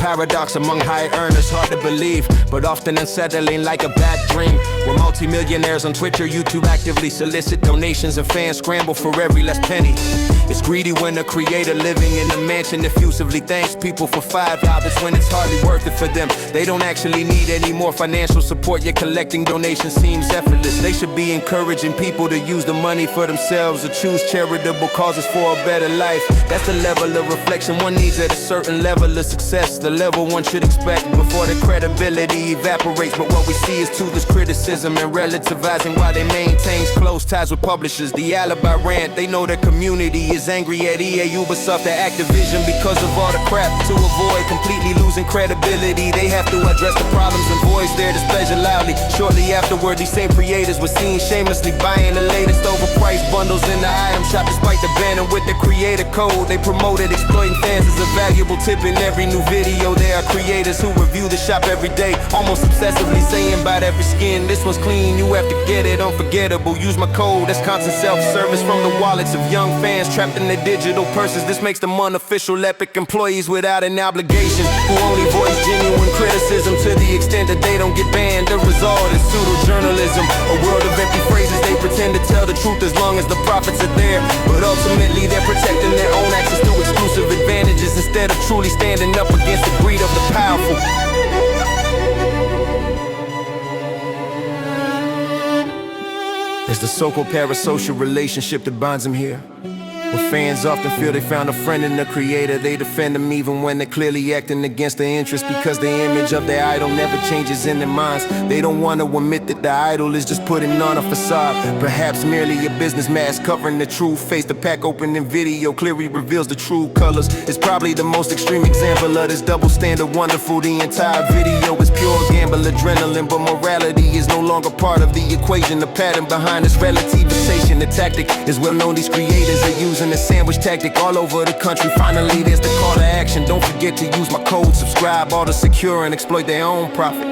paradox among high earners, hard to believe, but often unsettling like a bad dream. Where multimillionaires on Twitch or YouTube actively solicit donations and fans scramble for every last penny. It's greedy when a creator living in a mansion effusively thanks people for $5 when it's hardly worth it for them. They don't actually need any more financial support, yet collecting donations seems effortless. They should be encouraging people to use the money for themselves or choose charitable causes for a better life. That's the level of reflection one needs at a certain level of success, the level one should expect before the credibility evaporates. But what we see is toothless criticism and relativizing while they maintain close ties with publishers. The alibi rant, they know their community is angry at EA, Ubisoft, at Activision because of all the crap. To avoid completely losing credibility, they have to address the problems and voice their displeasure loudly. Shortly afterward, these same creators were seen shamelessly buying the latest overpriced bundles in the item shop. Despite the banner with the creator code, they promoted exploiting fans as a valuable tip in every new video. There are creators who review the shop every day, almost obsessively saying about every skin, this one's clean, you have to get it, unforgettable. Use my code, that's constant self-service from the wallets of young fans trapped in their digital purses. This makes them unofficial epic employees without an obligation, who only voice genuine criticism to the extent that they don't get banned. The result is pseudo-journalism, a world of empty phrases. They pretend to tell the truth as long as the profits are there, but ultimately they're protecting their own access through exclusive advantages instead of truly standing up against the greed of the powerful. It's the so-called parasocial relationship that binds them here, where fans often feel they found a friend in the creator. They defend them even when they're clearly acting against their interest, because the image of their idol never changes in their minds. They don't want to admit that the idol is just putting on a facade, perhaps merely a business mask covering the true face. The pack opening video clearly reveals the true colors. It's probably the most extreme example of this double standard. Wonderful, the entire video is pure gamble adrenaline, but morality is no longer part of the equation. The pattern behind this relativization, the tactic is well known. These creators are using the sandwich tactic all over the country. Finally, there's the call to action. Don't forget to use my code, subscribe, all to secure and exploit their own profit.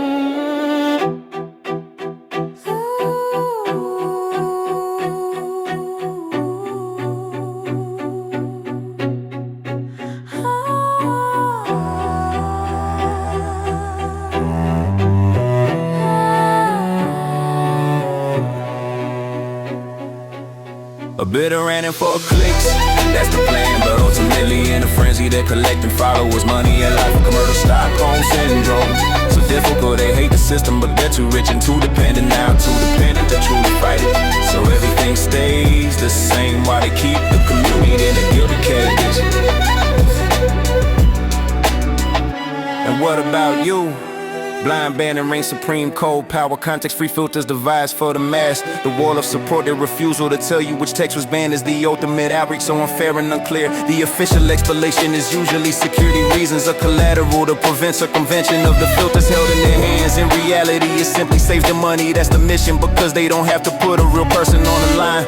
A bit of ranting for clicks, that's the plan. But ultimately in a frenzy, they're collecting followers, money and life, commercial Stockholm syndrome. So difficult, they hate the system, but they're too rich and too dependent. Now too dependent to truly fight it. So everything stays the same while they keep the community in a guilty cage. And what about you? Blind banning reigns supreme, cold power, context-free filters devised for the mass. The wall of support, their refusal to tell you which text was banned is the ultimate outreach, so unfair and unclear. The official explanation is usually security reasons or collateral to prevent circumvention of the filters held in their hands. In reality, it simply saves them money, that's the mission, because they don't have to put a real person on the line.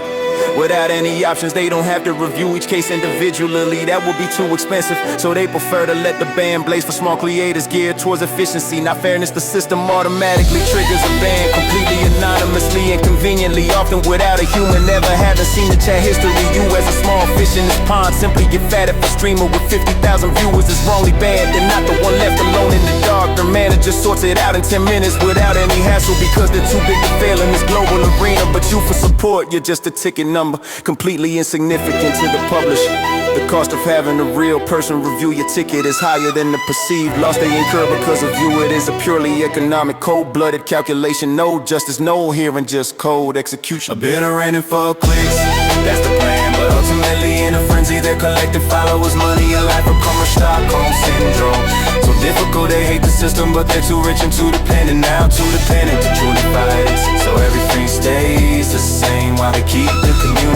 Without any options, they don't have to review each case individually. That would be too expensive, so they prefer to let the ban blaze for small creators geared towards efficiency, not fairness. The system automatically triggers a ban completely anonymously and conveniently, often without a human ever having seen the chat history. You as a small fish in this pond simply get fat if a streamer with 50,000 viewers is wrongly banned. They're not the one left alone in the dark. Their manager sorts it out in 10 minutes without any hassle, because they're too big to fail in this global arena. But you for support, you're just a ticket number, completely insignificant to the publisher. The cost of having a real person review your ticket is higher than the perceived loss they incur because of you. It is a purely economic, cold-blooded calculation. No justice, no hearing, just cold execution. A bit of ranting for clicks, that's the plan. But ultimately in a frenzy, they're collecting followers, money and life, become a Stockholm syndrome. So difficult, they hate the system, but they're too rich and too dependent. Now too dependent to truly fight it. So everything stays the same while they keep the community